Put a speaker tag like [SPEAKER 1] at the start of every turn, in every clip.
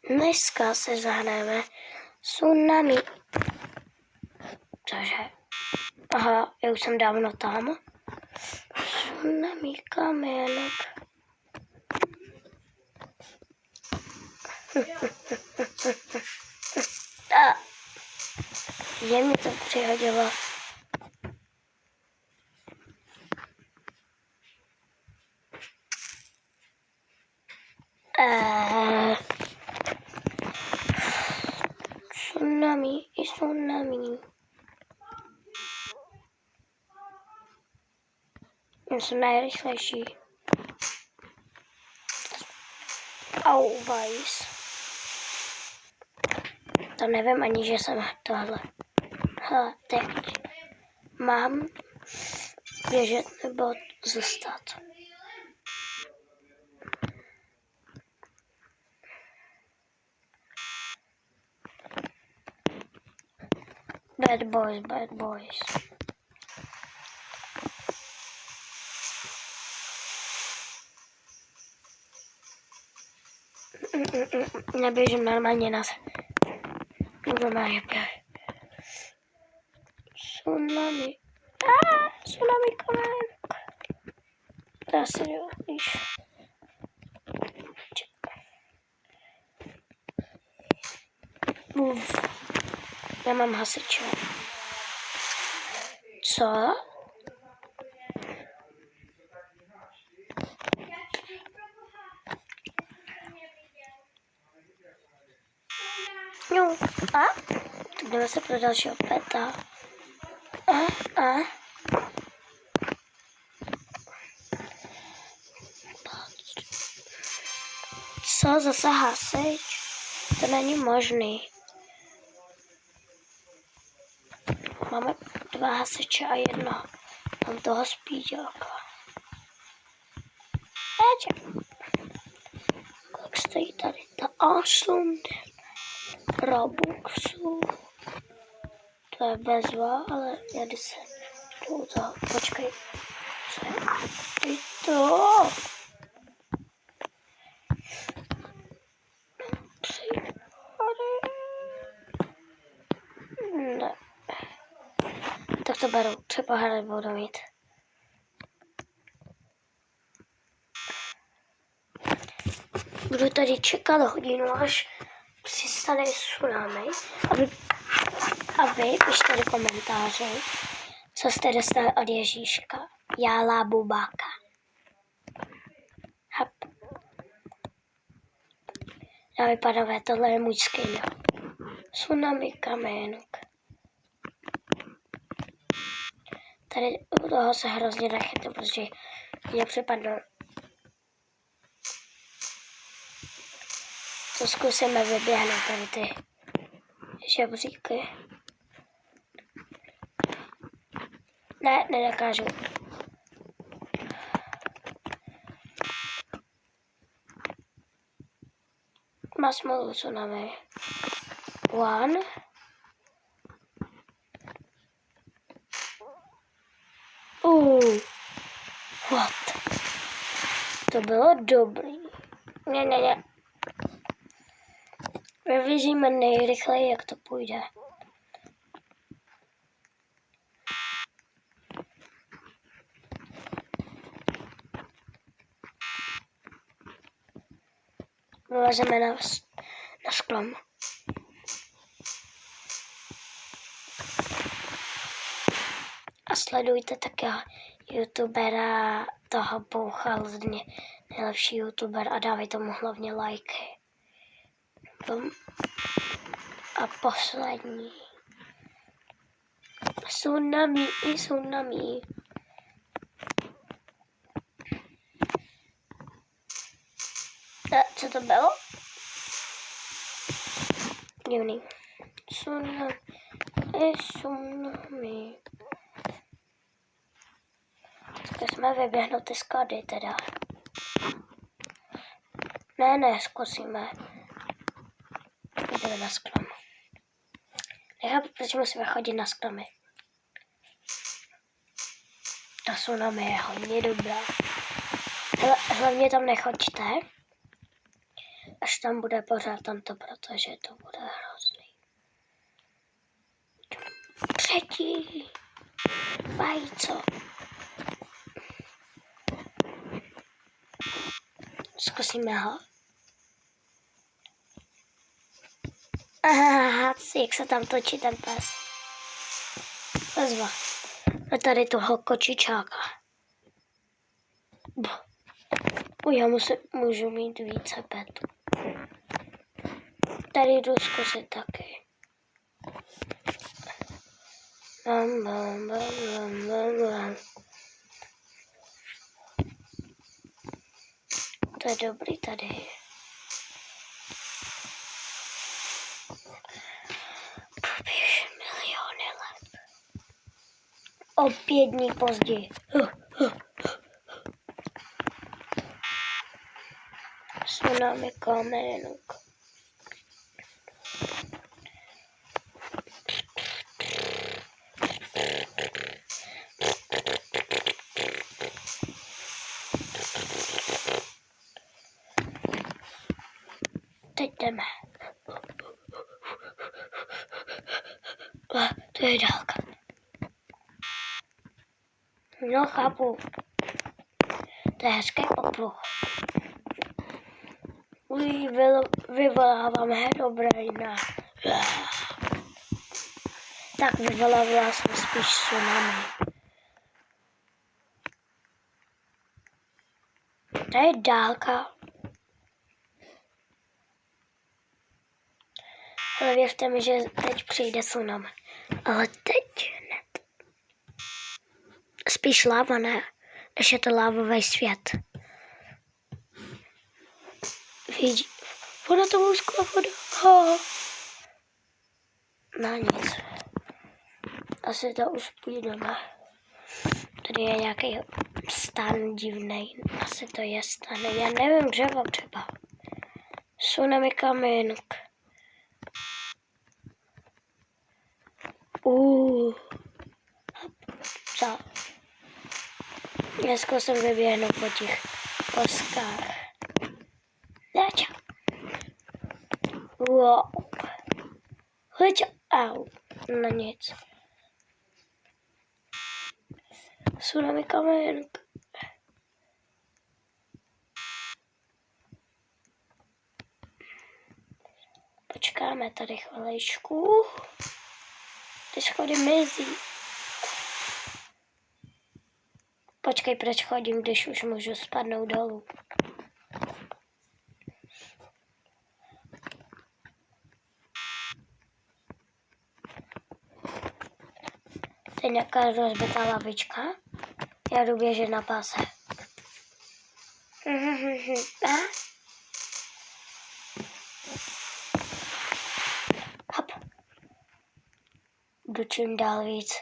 [SPEAKER 1] Dneska se zahrajeme tsunami. Cože? Aha, já už jsem dávno tam. Tsunami kamienek. A je mi to přihodilo. Tsunami i tsunami. Já jsem nejrychlejší. Au, vajs. To nevím ani, že jsem tohle. Hele, teď. Mám běžet nebo zůstat. Bad boys, bad boys. Neběžím normálně na normálně běž. Tsunami. Tsunami kamienek. To asi jo, víš. Já mám hasiče. Co? No, tak jdeme se pro dalšího peta. Co, zase hasič? To není možný. Máme 2 hasiče a 1. Mám toho spíďáka. Kolik stojí tady ta 8 Robuxů? To je bezva, ale já když se jdu to, počkej. Co je to? Ne. Tak to beru, třeba hrát budu mít. Budu tady čekat hodinu, až přistane tsunami. A vy pište do komentáře, co jste dostali od Ježíška. Jála bubáka. Hap. Dámy pánové, tohle je můj skin. Tsunami kamienek. Tady u toho se hrozně nechytnu, protože mě připadlo. To zkusíme vyběhnout tady ty žebříky. Ne, nedokážu. Má smolu tsunami. 1. What? To bylo dobrý. Ne. Vyvěříme nejrychleji, jak to půjde. Vylezeme na strom. A sledujte také youtubera toho Bouchalzně, nejlepší youtuber, a dávejte mu hlavně lajky. A poslední. Tsunami i tsunami. Co to bylo? Divný. Tsunami i tsunami. Zkusíme vyběhnout ty skady teda. Ne, zkusíme. Jdeme na skrom. Nechápu, proč musíme chodit na skromy. Ta tsunami je hodně dobrá. Hlavně tam nechoďte, až tam bude pořád tamto, protože to bude hrozný. Třetí vajíco. Zkusíme ho. Aha, jak se tam točí ten pes. Vezva. A tady toho kočičáka. Já můžu mít více petů. Tady jdu zkusit taky. To je dobrý tady. Poběž miliony let. O 5 dní později. Tsunami kamenuk. Teď jdeme. To je dálka. No, chápu. To je hezký opruh. Vyvoláváme Herobrina. Tak vyvolávala jsem spíš tsunami. To je dálka. Ale věřte mi, že teď přijde tsunami. Ale teď ne. Spíš láva, ne? Než je to lávový svět. Vidí. Voda to úzko, voda. No nic. Asi to už půjdeme. Tady je nějaký stan divnej. Asi to je stan. Já nevím, dřevo třeba. Tsunami kamenuk. Co? Já zkusím vyběhnout po těch koskách. Dača. Wow. Hleďa. Au. No nic. Tsunami kamenuk. Počkáme tady chviličku. Ty schody mizí. Počkej, proč chodím, když už můžu spadnout dolů. To je nějaká rozbitá lavička. Já jdu běžet na páse. Hop. Jdu čím dál víc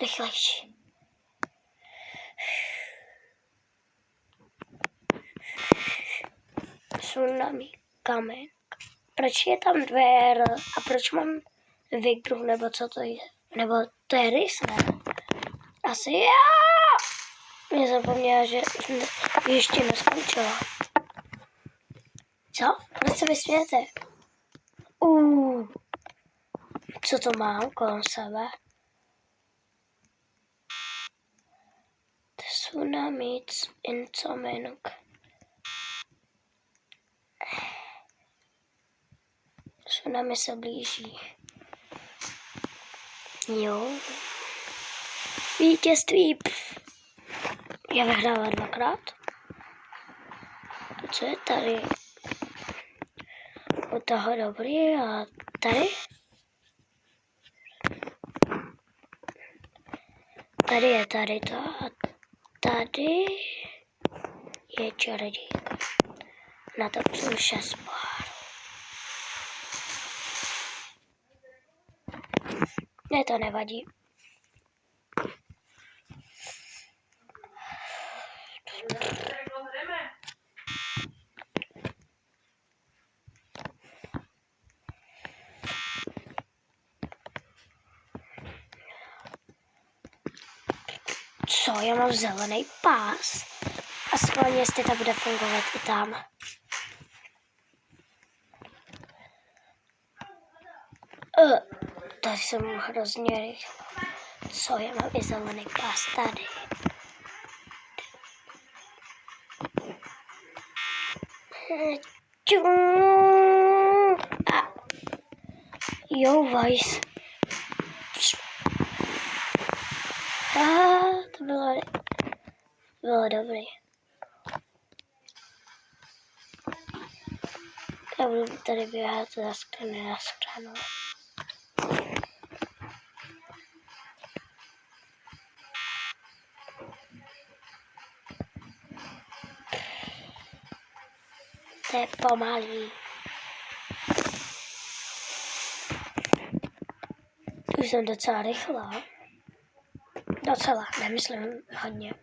[SPEAKER 1] rychlejší. Tsunami kamen. Proč je tam 2 R a proč mám Vigru, nebo co to je? Nebo to je rys, ne? Asi já! Mě zapomněla, že ještě neskončila. Co? Proč se vysvěte? Co to mám kolem sebe? Tsunami incomenuk. Tsunami se blíží. Jo. Vítězství. Já vyhrála 2krát. A co je tady? U toho dobrý a tady? Tady je tady to a tady je čarodějka. Na to přijdu 6 pár. Ne, to nevadí. Co, já mám zelený pás. A schválně, jestli to bude fungovat i tam. Tady jsem hrozně rychle. Co, já mám i zelený pás tady. Jo, Vice. To bylo dobrý. Já budu tady běhat za strany na stranu. To je pomalý. Už jsem docela rychlá. Docela, nemyslím hodně.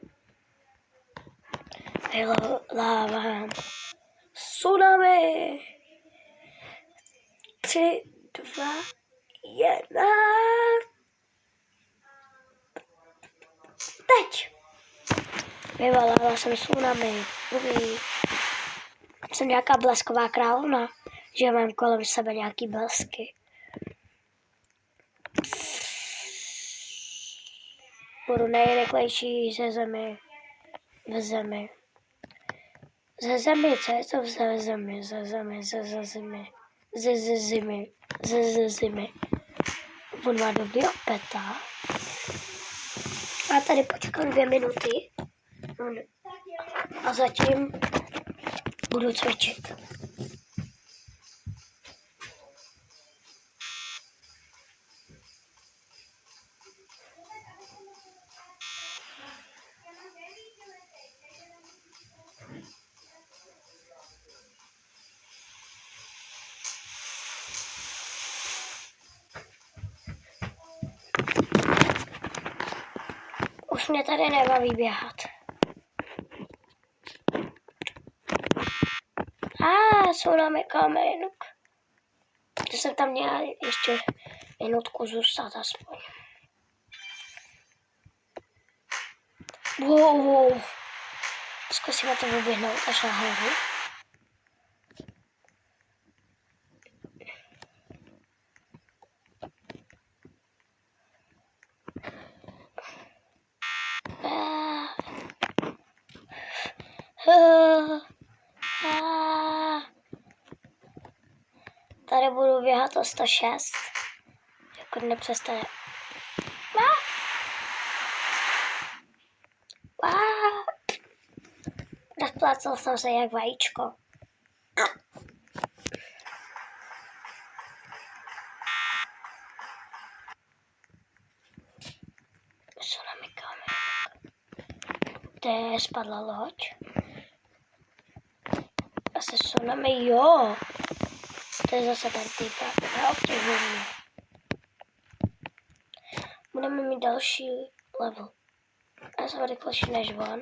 [SPEAKER 1] Vyvolávám tsunami. 3, 2, 1. Teď. Vyvolala jsem tsunami. Jsem nějaká blesková královna, že mám kolem sebe nějaký blesky. Budu nejrychlejší ze zemi. V zemi. Ze zemi, co je to ze zemi? Ze zemi, ze zemi. Ze zemi. On má dobrý opeta. A tady počkám 2 minuty. A zatím budu cvičit. Už mě tady nebaví běhat. Tsunami kamínek. To jsem tam měla ještě minutku zůstat aspoň. Wow. Zkusíme to vyběhnout až nahoru. Tady budu běhat o 106. Jako nepřestane. Rozplácal jsem se jak vajíčko. Tsunami kamínek. Kde spadla loď? Asi tsunami, jo. To je zase ten týpek. Neobtěžuj mě. Budeme mít další level. Já jsem rychlejší než on.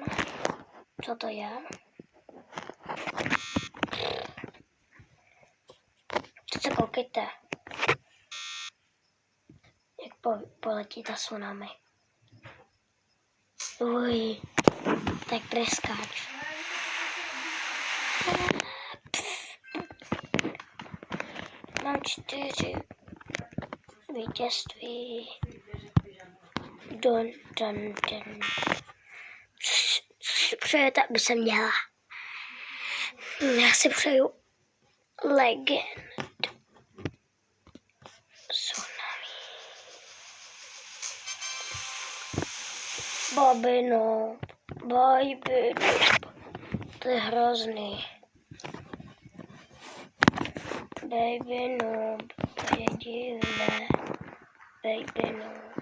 [SPEAKER 1] Co to je? Teď se koukejte. Jak poletí ta tsunami. Uj. Tak preskáč. Mám 4 vítězství. Dun. Přejete, aby jsem měla. Já si přeju legend. Tsunami. Babino. To je hrozný. Baby noob, to je divné. Baby noob.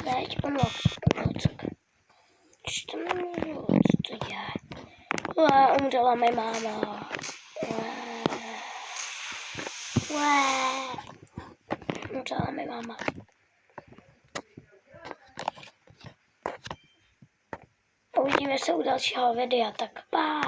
[SPEAKER 1] Teď pomoct. Co to nemůžu, co to je? Umřela mi máma. Umřela mi máma. Uvidíme se u dalšího videa, tak pa.